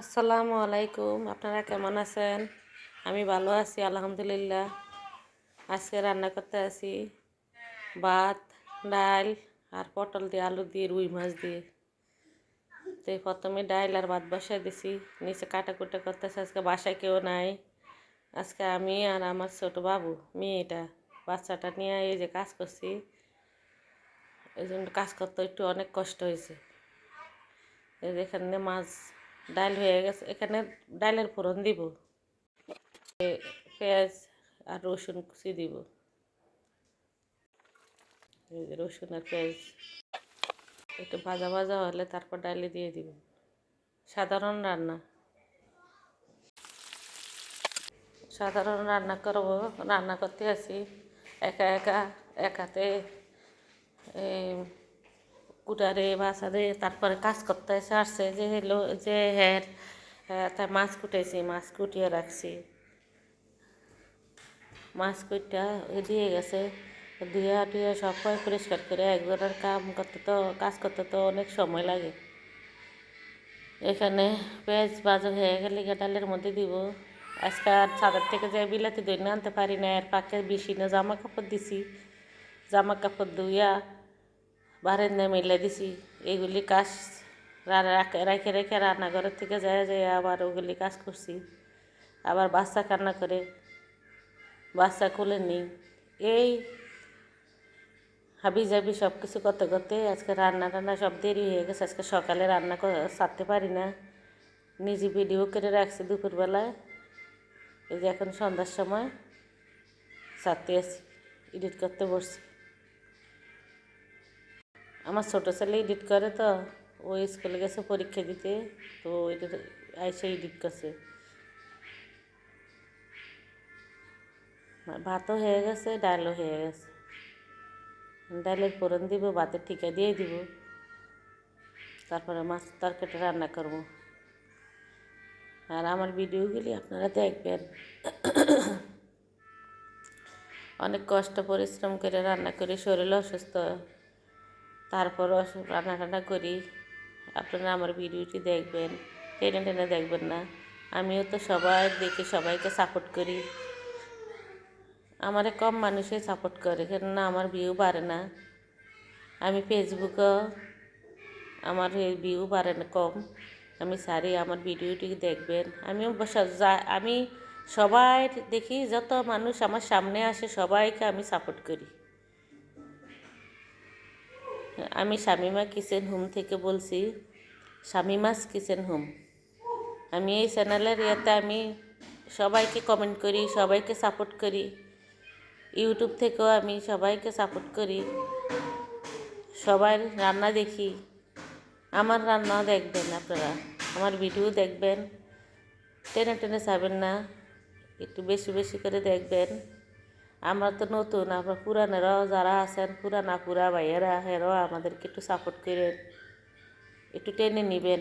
আসসালামু আলাইকুম, আপনারা কেমন আছেন? আমি ভালো আছি আলহামদুলিল্লাহ। আজকে রান্না করতে আছি ভাত, ডাল আর পটল দিয়ে, আলু দিয়ে, রুই মাছ দিয়ে। তো প্রথমে ডাল আর ভাত বসাই দিছি, নিচে কাটাকুটা করতেছে। আজকে বাসায় কেউ নাই, আজকে আমি আর আমার ছোট বাবু, মেয়েটা, বাচ্চাটা নিয়ে এই যে কাজ করছি। এই জন্য কাজ করতে একটু অনেক কষ্ট হয়েছে। এই যে এখানে মাছ, ডাল হয়ে গেছে, এখানে ডালের ফোড়ন দিব, পেঁয়াজ আর রসুন কুচি দিব। এই যে রসুন আর পেঁয়াজ একটু ভাজা ভাজা হলে তারপর ডালে দিয়ে দিব। সাধারণ রান্না, সাধারণ রান্না করব। রান্না করতে আসি একা একা, এক হাতে কুটারে বাসারে, তারপরে কাজ করতে এসে আসছে যে হলো যে তাই মাছ কুটেছি, মাছ কুটিয়ে রাখছি। মাছ কুইটা দিয়ে গেছে, ধুয়া টুয়া সব পরিষ্কার করে একজনের কাজ করতে তো অনেক সময় লাগে। এখানে পেঁয়াজ ভাজা হয়ে গেলে ডালের মধ্যে দিব। আজকে আর ছাদের থেকে যে বিলাতি দই আনতে পারি না, এর পাকে বেশি না জামা কাপড় দিছি, জামা কাপড় ধুইয়া বারান্দায় মেলে দিছি। এগুলি কাজ রেখে রেখে রান্নাঘরের থেকে যায় যায় আবার ওগুলি কাজ করছি। আবার বাচ্চা কান্না করে, বাচ্চা কোলে নিই, এই হাবি জাবি সব কিছু করতে করতে আজকে রান্না সব দেরি হয়ে গেছে। আজকে সকালে রান্না সারতে পারি না, নিজে ভিডিও করে রাখছি দুপুরবেলায়। এই যে এখন সন্ধ্যার সময় সারতে আসি, এডিট করতে বসছি। আমার ছোটো ছেলে এডিট করে, তো ও স্কুলে গেছে পরীক্ষা দিতে, তো এটা আইসে এডিট করছে। ভাতও হয়ে গেছে, ডালও হয়ে গেছে। ডালের ফোড়ন দিব, ভাতের ঠিকা দিয়ে দিব, তারপরে মাছ তরকারিটা রান্না করব। আর আমার ভিডিওগুলি আপনারা দেখবেন। অনেক কষ্ট পরিশ্রম করে রান্না করি, শরীর অসুস্থ, তারপরও রান্না টান্না করি। আপনারা আমার ভিডিওটি দেখবেন, টেনে টেনে দেখবেন না। আমিও তো সবাই দেখি, সবাইকে সাপোর্ট করি। আমারে কম মানুষই সাপোর্ট করে, কেননা আমার ভিউ বাড়ে না। আমি ফেসবুকেও আমার ভিউ বাড়ে না, কম। আমি সারি, আমার ভিডিওটি দেখবেন। আমি সবাই দেখি, যত মানুষ আমার সামনে আসে সবাইকে আমি সাপোর্ট করি। আমি শামিমা কিচেন হোম থেকে বলছি, শামিমাস কিচেন হোম। আমি এই চ্যানেলের আমি সবাইকে কমেন্ট করি, সবাইকে সাপোর্ট করি। ইউটিউব থেকেও আমি সবাইকে সাপোর্ট করি, সবাই রান্না দেখি। আমার রান্নাও দেখবেন আপনারা, আমার ভিডিও দেখবেন, টেনে টেনে যাবেন না, একটু বেশি বেশি করে দেখবেন। আমরা তো নতুন, আমরা পুরানেরাও যারা আছেন, পুরা ভাইয়েরা, হেরাও আমাদেরকে একটু সাপোর্ট করেন, একটু টেনে নেবেন,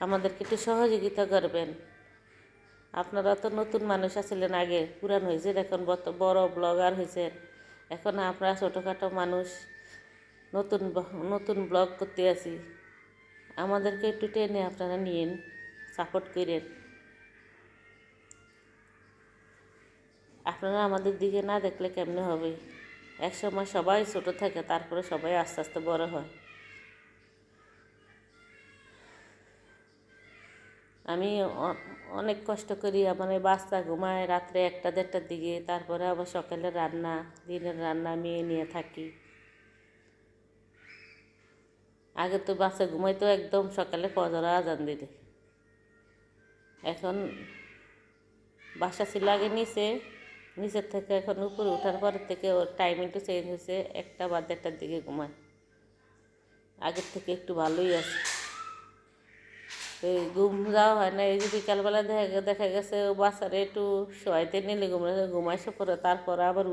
আমাদেরকে একটু সহযোগিতা করবেন। আপনারা তো নতুন মানুষ আছিলেন আগে, পুরান হয়েছেন, এখন বড় ব্লগার হয়েছেন। এখন আপনারা ছোটোখাটো মানুষ, নতুন নতুন ব্লগ করতে আছি। আমাদেরকে একটু টেনে আপনারা নিয়েন, সাপোর্ট করেন। আপনারা আমাদের দিকে না দেখলে কেমনে হবে? একসময় সবাই ছোটো থাকে, তারপরে সবাই আস্তে আস্তে বড় হয়। আমি অনেক কষ্ট করি, আমার বাচ্চা ঘুমায় রাত্রে 1টা 1:30টার দিকে, তারপরে আবার সকালে রান্না, দিনের রান্না মেয়ে নিয়ে থাকি। আগে তো বাচ্চা ঘুমাইতো একদম সকালে ফজর আজান দিতে। এখন বাসা ছিল আগে নিচের থেকে, এখন উপরে ওঠার পরের থেকে ওর টাইম একটু চেঞ্জ হয়েছে, 1টা বা 1:30টার দিকে ঘুমায়। আগের থেকে একটু ভালোই আছে, এই ঘুম যাওয়া হয় না। এই যে বিকালবেলা দেখা গেছে ও বাচ্চারা একটু শোয়াইতে নিলে ঘুমাইছে পরে, তারপর আবার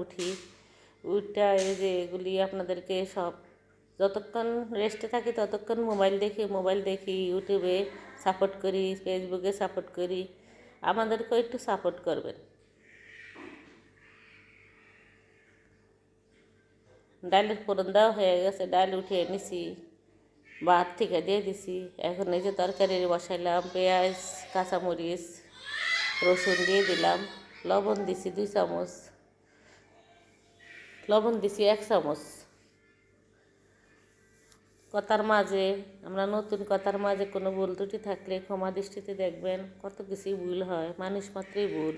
উঠা এই যে এগুলি আপনাদেরকে সব, যতক্ষণ রেস্টে থাকি ততক্ষণ মোবাইল দেখি, ইউটিউবে সাপোর্ট করি, ফেসবুকে সাপোর্ট করি। আমাদেরকেও একটু সাপোর্ট করবেন। ডালের ফোড়ন দেওয়া হয়ে গেছে, ডাল উঠিয়ে নিছি, ভাত থেকে দিয়ে দিছি। এখন এই যে তরকারি বসাইলাম, পেঁয়াজ, কাঁচামরিচ, রসুন দিয়ে দিলাম, লবণ দিছি 2 চামচ, লবণ দিছি 1 চামচ। কথার মাঝে আমরা নতুন কথার মাঝে কোনো ভুল ত্রুটি থাকলে ক্ষমা দৃষ্টিতে দেখবেন। কত কিছুই ভুল হয়, মানুষ মাত্রই ভুল।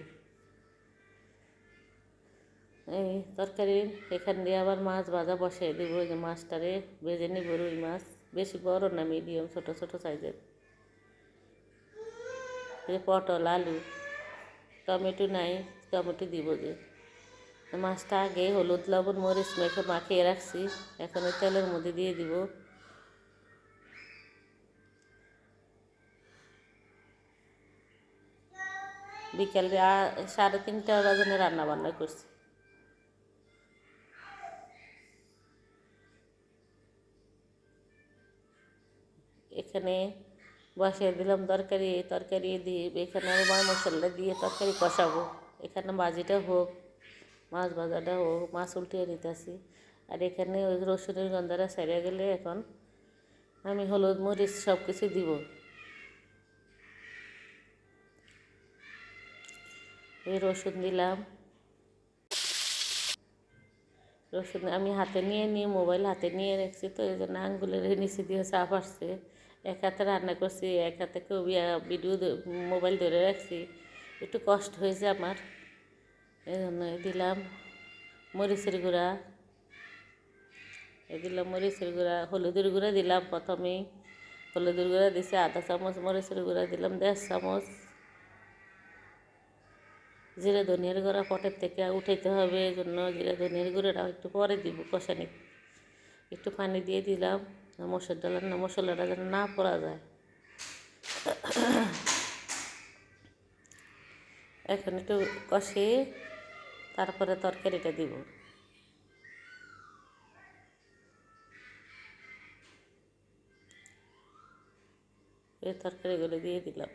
এই তরকারি এখান দিয়ে আবার মাছ ভাজা বসাই দেব। এই যে মাছটারে ভেজে নিব, রুই মাছ, বেশি বড় না, মিডিয়াম ছোট ছোট সাইজের। এই পটল, আলু, টমেটো নাই, টমেটো দিব। যে মাছটা আগে হলুদ লবণ মরিচ মেখে মাখিয়ে রাখছি, এখন ওই তেলের মধ্যে দিয়ে দিব। বিকেলে 3:30 বাজে রান্না বান্না করছি। এখানে বসিয়ে দিলাম তরকারি। তরকারি দিয়ে এখানে আবার মশলা দিয়ে তরকারি কষাবো। এখানে ভাজিটা হোক, মাছ ভাজাটা হোক, মাছ উল্টিয়ে নিতেছি। আর এখানে ওই রসুনের গন্ধটা সেরে গেলে এখন আমি হলুদ মরিচ সব কিছু দিব। এই রসুন দিলাম। রসুন আমি হাতে নিয়ে মোবাইল হাতে নিয়ে রাখছি, তো এই জন্য আঙ্গুলের নিচে দিয়ে চাপ আসছে। এক হাতে রান্না করছি, এক হাতে ভিডিও মোবাইল ধরে রাখছি, একটু কষ্ট হয়েছে আমার। এই জন্য দিলাম মরিচের গুঁড়া, দিলাম মরিচের গুঁড়া, হলুদের গুঁড়া দিলাম প্রথমেই। হলুদের গুঁড়া দিছি 1/2 চামচ, মরিচের গুঁড়া দিলাম 1.5 চামচ। জিরে ধনিয়ার গুঁড়া পটের থেকে উঠাইতে হবে, এই জন্য জিরে ধনিয়ার গুঁড়োটা একটু পরে দিব কষানি। একটু পানি দিয়ে দিলাম মশলাটা যেন না পড়া যায়। এখন একটু কষিয়ে তারপরে তরকারিটা দিব। এই তরকারিগুলো দিয়ে দিলাম।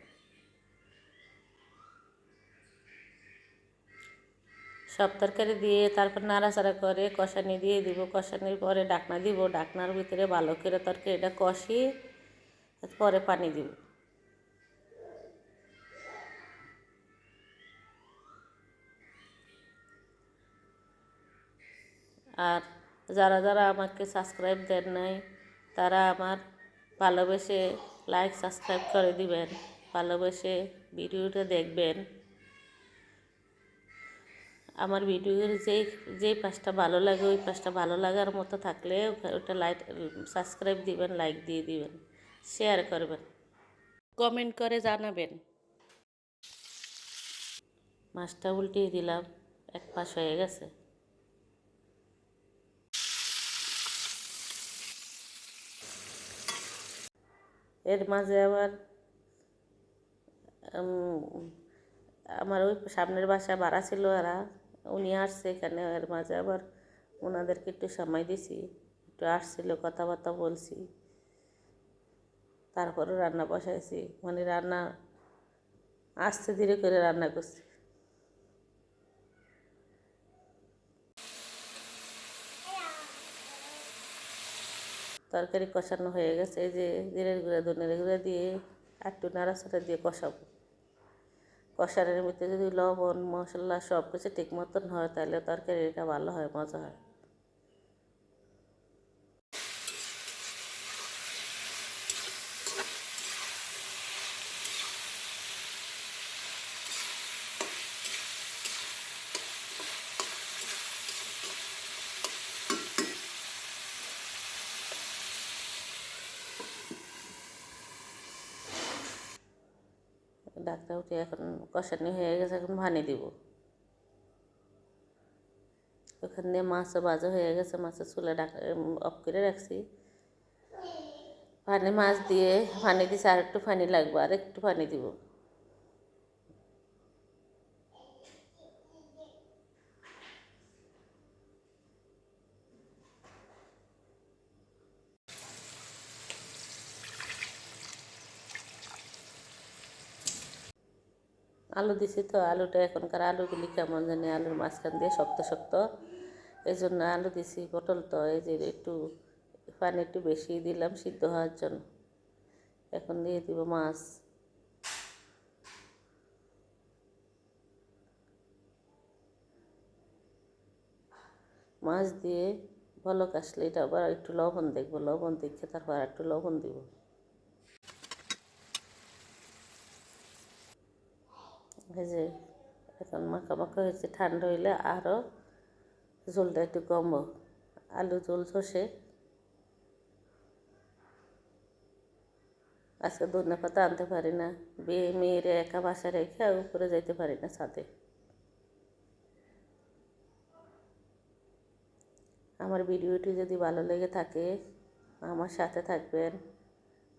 সব তরকারি দিয়ে তারপর নাড়াচাড়া করে কষানি দিয়ে দিব। কষানির পরে ঢাকনা দিব, ঢাকনার ভিতরে ভালো করে তরকারিটা কষিয়ে পরে পানি দিব। আর যারা যারা আমাকে সাবস্ক্রাইব দেন নাই, তারা আমার ভালোবেসে লাইক সাবস্ক্রাইব করে দিবেন, ভালোবেসে ভিডিওটা দেখবেন। আমার ভিডিওর যেই পাশটা ভালো লাগে, ওই পাশটা ভালো লাগার মতো থাকলে ওটা সাবস্ক্রাইব দিবেন, লাইক দিয়ে দিবেন, শেয়ার করবেন, কমেন্ট করে জানাবেন। মাছটা উল্টিয়ে দিলাম, এক পাশ হয়ে গেছে। এর মাঝে আবার আমার ওই সামনের বাসা ভাড়া ছিল, উনি আসছে এখানে। এর মাঝে আবার ওনাদেরকে একটু সময় দিছি, একটু আসছিল, কথাবার্তা বলছি, তারপরে রান্না বসাইছি। মানে রান্না আস্তে ধীরে করে রান্না করছি। তরকারি কষানো হয়ে গেছে। এই যে জিরের গুঁড়া ধনের গুঁড়া দিয়ে একটু নাড়াচাড়া দিয়ে কষাবো। কষানোর ভিতরে যদি লবণ মশলা সব কিছু ঠিক মতন হয়, তাহলে তরকারিটা ভালো হয়, মজা হয়। ডাকটা উঠে এখন কষানি হয়ে গেছে, এখন পানি দিব। ওখান দিয়ে মাছও ভাজা হয়ে গেছে, মাছের চুলা অফ করে রাখছি। মাছ দিয়ে পানি দিছে, আর একটু পানি লাগবে, আর একটু পানি দিব। আলু দিছি, তো আলুটা এখনকার আলুগুলি কেমন জানি আলুর মাঝখান দিয়ে শক্ত শক্ত, এই জন্য আলু দিছি। পটল তো এই যে একটু পানি একটু বেশি দিলাম সিদ্ধ হওয়ার জন্য। এখন দিয়ে দিব মাছ। মাছ দিয়ে বলক আসলে এটা আবার একটু লবণ দেখবো, লবণ দেখে তারপর একটু লবণ দিব। এই যে এখন মাখা মাখা হয়েছে, ঠান্ডা হইলে আরও ঝোলটা একটু কমবো। আলু ঝোল সর্ষে। আজকে ধনে পাতা আনতে পারি না, মেয়েরে একা বাসায় রেখে উপরে যাইতে পারি না ছাদে। আমার ভিডিওটি যদি ভালো লেগে থাকে আমার সাথে থাকবেন,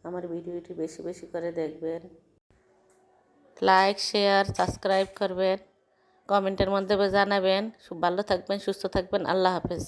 আমার ভিডিওটি বেশি বেশি করে দেখবেন, লাইক শেয়ার সাবস্ক্রাইব করবেন, কমেন্টের মধ্যে জানাবেন। ভালো থাকবেন, সুস্থ থাকবেন। আল্লাহ হাফেজ।